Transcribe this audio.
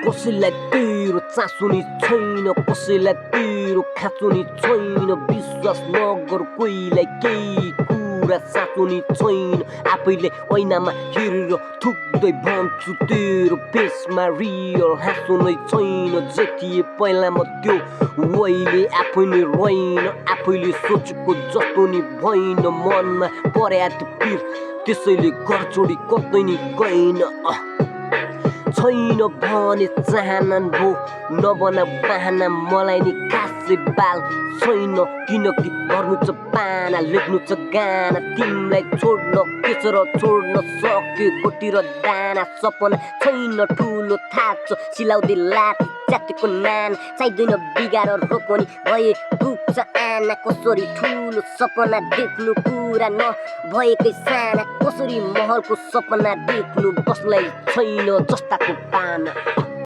कसैलाई तेरो चासो नि छैन कसैलाई तेरो खाँचो नि छैन विश्वास नगर कोहीलाई केही कुरा साँचो नि छैन आफैले ऐनामा हेरेर थुक्दै भन्छु तेरो फेसमा रियल हाँसो नै छैन जे थिए पहिला म त्यो अहिले आफै नै रहेन आफैले सोचेको जस्तो नि भएन मनमा पर्या त्यो पिर त्यसैले घर छोडी कतै नि गएन छैन भने चाहना भो नबना बाहना मलाई नि खासै बाल छैन किनकि गर्नु छ पाना लेख्नु छ गाना तिमीलाई छोड्न के र छोड्न सकेको तिर दाना सपना छैन ठुलो थाहा छ सिलाउँदै लाठी जातिको नाना चाहिँदैन बिगार रोपनी भए पुग्छ आना कसरी ठुलो सपना देख्नु कुरा नभएकै साना कसरी महलको सपना देख्नु बस्नुलाई छैन जस्ताको पाना